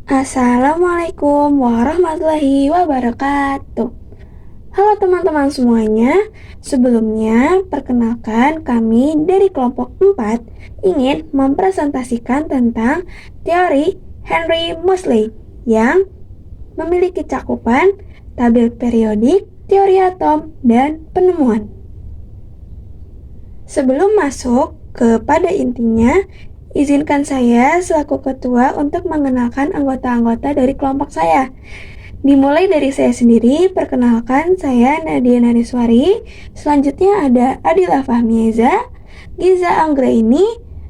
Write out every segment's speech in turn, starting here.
Assalamualaikum warahmatullahi wabarakatuh. Halo teman-teman semuanya, sebelumnya perkenalkan kami dari kelompok 4 ingin mempresentasikan tentang teori Henry Moseley yang memiliki cakupan tabel periodik, teori atom, dan penemuan. Sebelum masuk kepada intinya, izinkan saya selaku ketua untuk mengenalkan anggota-anggota dari kelompok saya. Dimulai dari saya sendiri, perkenalkan saya Nadia Nariswari. Selanjutnya ada Adila Fahmieza, Giza Anggraini,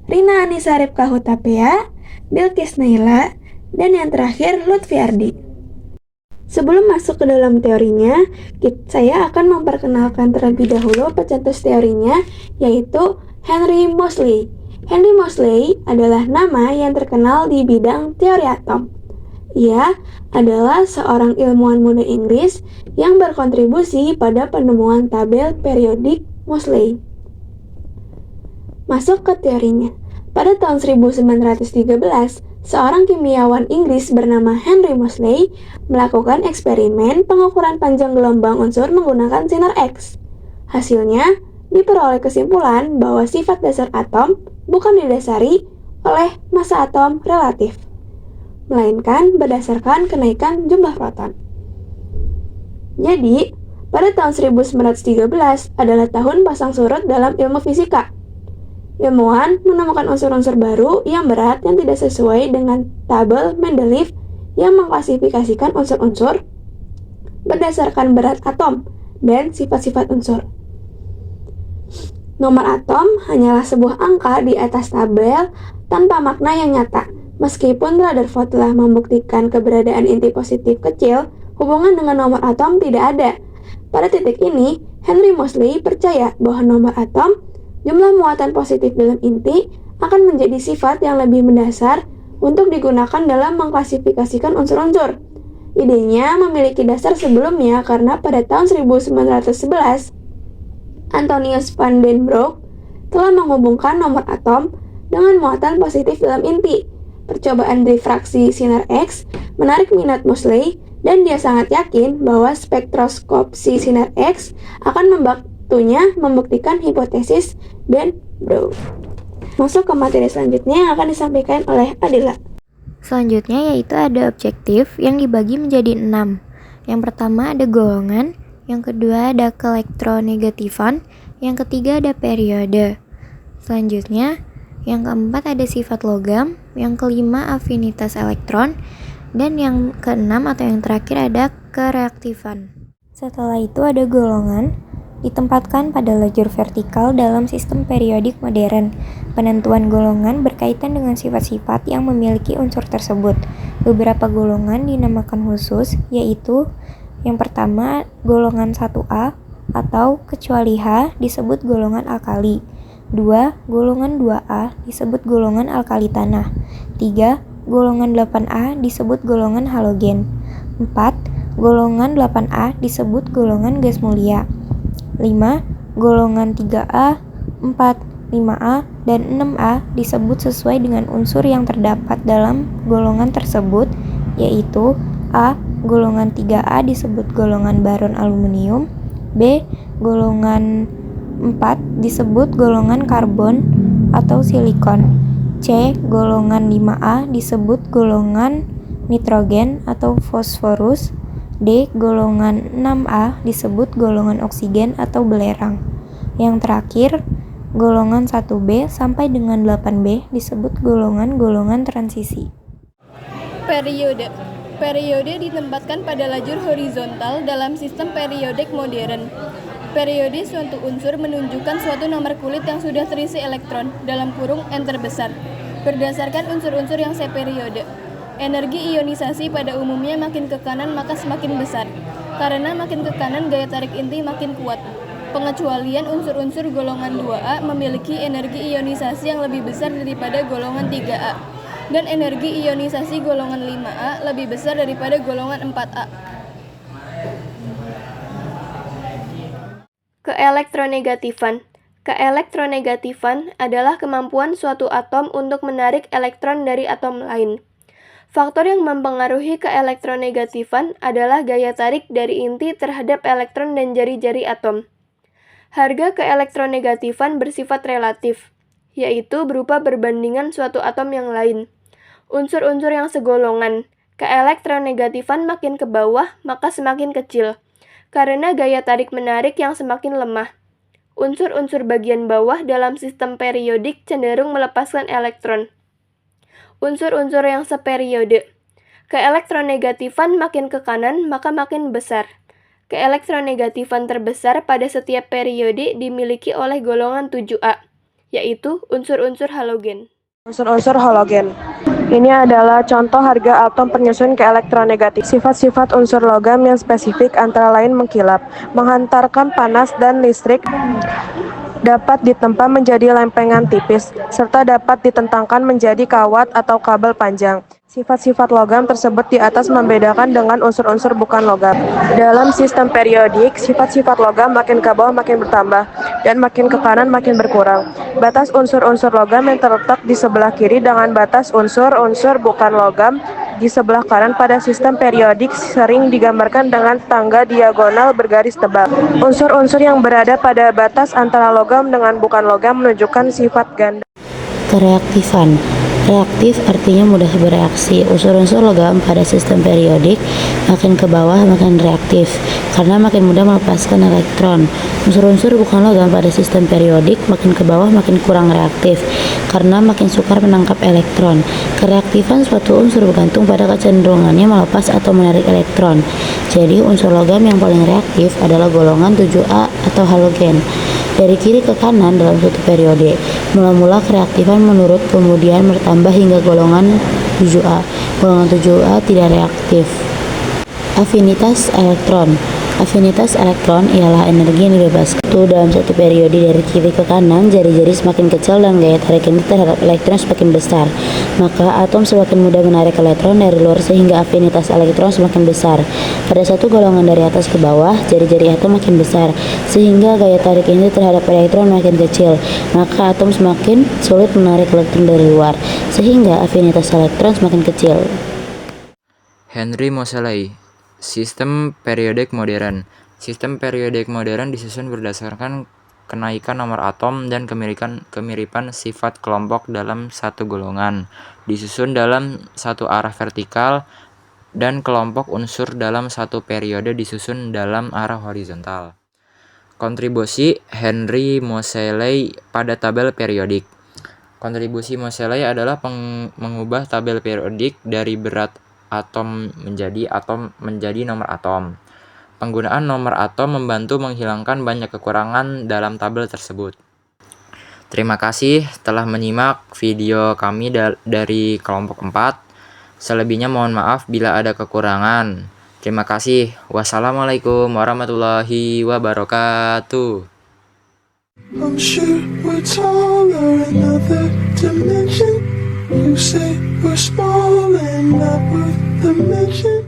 Rina Anissa Ripka Hutapea, Bilkis Naila, dan yang terakhir Lutfi Ardi. Sebelum masuk ke dalam teorinya, saya akan memperkenalkan terlebih dahulu pencetus teorinya, yaitu Henry Moseley. Henry Moseley adalah nama yang terkenal di bidang teori atom. Ia adalah seorang ilmuwan muda Inggris yang berkontribusi pada penemuan tabel periodik Moseley. Masuk ke teorinya. Pada tahun 1913, seorang kimiawan Inggris bernama Henry Moseley melakukan eksperimen pengukuran panjang gelombang unsur menggunakan sinar X. Hasilnya, diperoleh kesimpulan bahwa sifat dasar atom bukan didasari oleh massa atom relatif, melainkan berdasarkan kenaikan jumlah proton. Jadi, pada tahun 1913 adalah tahun pasang surut dalam ilmu fisika. Ilmuwan menemukan unsur-unsur baru yang berat yang tidak sesuai dengan tabel Mendeleev yang mengklasifikasikan unsur-unsur berdasarkan berat atom dan sifat-sifat unsur. Nomor atom hanyalah sebuah angka di atas tabel tanpa makna yang nyata. Meskipun Rutherford telah membuktikan keberadaan inti positif kecil, hubungan dengan nomor atom tidak ada. Pada titik ini, Henry Moseley percaya bahwa nomor atom, jumlah muatan positif dalam inti, akan menjadi sifat yang lebih mendasar untuk digunakan dalam mengklasifikasikan unsur-unsur. Idenya memiliki dasar sebelumnya karena pada tahun 1911, Antonius van den Broek telah menghubungkan nomor atom dengan muatan positif dalam inti. Percobaan difraksi sinar X menarik minat Moseley dan dia sangat yakin bahwa spektroskopsi sinar X akan membantunya membuktikan hipotesis den Broek. Masuk ke materi selanjutnya yang akan disampaikan oleh Adila. Selanjutnya yaitu ada objektif yang dibagi menjadi 6. Yang pertama ada golongan, yang kedua ada keelektronegatifan, yang ketiga ada periode. Selanjutnya yang keempat ada sifat logam, yang kelima afinitas elektron, dan yang keenam atau yang terakhir ada kereaktifan. Setelah itu ada golongan, ditempatkan pada lajur vertikal dalam sistem periodik modern. Penentuan golongan berkaitan dengan sifat-sifat yang memiliki unsur tersebut. Beberapa golongan dinamakan khusus, yaitu yang pertama golongan 1A atau kecuali H disebut golongan alkali. 2. Golongan 2A disebut golongan alkali tanah. 3. Golongan 8A disebut golongan halogen. 4. Golongan 8A disebut golongan gas mulia. 5. Golongan 3A, 4, 5A, dan 6A disebut sesuai dengan unsur yang terdapat dalam golongan tersebut, yaitu A. Golongan 3A disebut golongan baron aluminium. B. Golongan 4 disebut golongan karbon atau silikon. C. Golongan 5A disebut golongan nitrogen atau fosforus. D. Golongan 6A disebut golongan oksigen atau belerang. Yang terakhir, golongan 1B sampai dengan 8B disebut golongan-golongan transisi. Periode. Periode ditempatkan pada lajur horizontal dalam sistem periodik modern. Periode suatu unsur menunjukkan suatu nomor kulit yang sudah terisi elektron dalam kurung N terbesar berdasarkan unsur-unsur yang seperiode. Energi ionisasi pada umumnya makin ke kanan maka semakin besar. Karena makin ke kanan gaya tarik inti makin kuat. Pengecualian unsur-unsur golongan 2A memiliki energi ionisasi yang lebih besar daripada golongan 3A dan energi ionisasi golongan 5A lebih besar daripada golongan 4A. Keelektronegatifan. Keelektronegatifan adalah kemampuan suatu atom untuk menarik elektron dari atom lain. Faktor yang mempengaruhi keelektronegatifan adalah gaya tarik dari inti terhadap elektron dan jari-jari atom. Harga keelektronegatifan bersifat relatif, yaitu berupa perbandingan suatu atom yang lain. Unsur-unsur yang segolongan, keelektronegatifan makin ke bawah maka semakin kecil, karena gaya tarik-menarik yang semakin lemah. Unsur-unsur bagian bawah dalam sistem periodik cenderung melepaskan elektron. Unsur-unsur yang seperiode. Keelektronegatifan makin ke kanan maka makin besar. Keelektronegatifan terbesar pada setiap periode dimiliki oleh golongan 7A, yaitu unsur-unsur halogen. Unsur-unsur halogen. Ini adalah contoh harga atom penyusun keelektronegatif. Sifat-sifat unsur logam yang spesifik antara lain mengkilap, menghantarkan panas dan listrik, dapat ditempa menjadi lempengan tipis, serta dapat ditentangkan menjadi kawat atau kabel panjang. Sifat-sifat logam tersebut di atas membedakan dengan unsur-unsur bukan logam. Dalam sistem periodik, sifat-sifat logam makin ke bawah makin bertambah, dan makin ke kanan makin berkurang. Batas unsur-unsur logam yang terletak di sebelah kiri dengan batas unsur-unsur bukan logam di sebelah kanan pada sistem periodik sering digambarkan dengan tangga diagonal bergaris tebal. Unsur-unsur yang berada pada batas antara logam dengan bukan logam menunjukkan sifat ganda. Kereaktifan. Reaktif artinya mudah bereaksi. Unsur-unsur logam pada sistem periodik makin ke bawah makin reaktif karena makin mudah melepaskan elektron. Unsur-unsur bukan logam pada sistem periodik makin ke bawah makin kurang reaktif karena makin sukar menangkap elektron. Kereaktifan suatu unsur bergantung pada kecenderungannya melepas atau menarik elektron. Jadi unsur logam yang paling reaktif adalah golongan 7A atau halogen. Dari kiri ke kanan dalam suatu periode, mula-mula kereaktifan menurut kemudian bertambah hingga golongan 7A. Golongan 7A tidak reaktif. Afinitas elektron. Afinitas elektron ialah energi yang dibebaskan dalam satu periode dari kiri ke kanan, jari-jari semakin kecil dan gaya tarik inti terhadap elektron semakin besar. Maka atom semakin mudah menarik elektron dari luar sehingga afinitas elektron semakin besar. Pada satu golongan dari atas ke bawah, jari-jari atom makin besar sehingga gaya tarik inti terhadap elektron makin kecil. Maka atom semakin sulit menarik elektron dari luar sehingga afinitas elektron semakin kecil. Henry Moseley. Sistem periodik modern. Sistem periodik modern disusun berdasarkan kenaikan nomor atom dan kemiripan sifat kelompok dalam satu golongan. Disusun dalam satu arah vertikal dan kelompok unsur dalam satu periode disusun dalam arah horizontal. Kontribusi Henry Moseley pada tabel periodik. Kontribusi Moseley adalah mengubah tabel periodik dari berat atom menjadi nomor atom. Penggunaan nomor atom membantu menghilangkan banyak kekurangan dalam tabel tersebut. Terima kasih telah menyimak video kami dari kelompok 4. Selebihnya mohon maaf bila ada kekurangan. Terima kasih. Wassalamualaikum warahmatullahi wabarakatuh. I'm sure we're taller in another dimension. You say we're small and not worth the mention.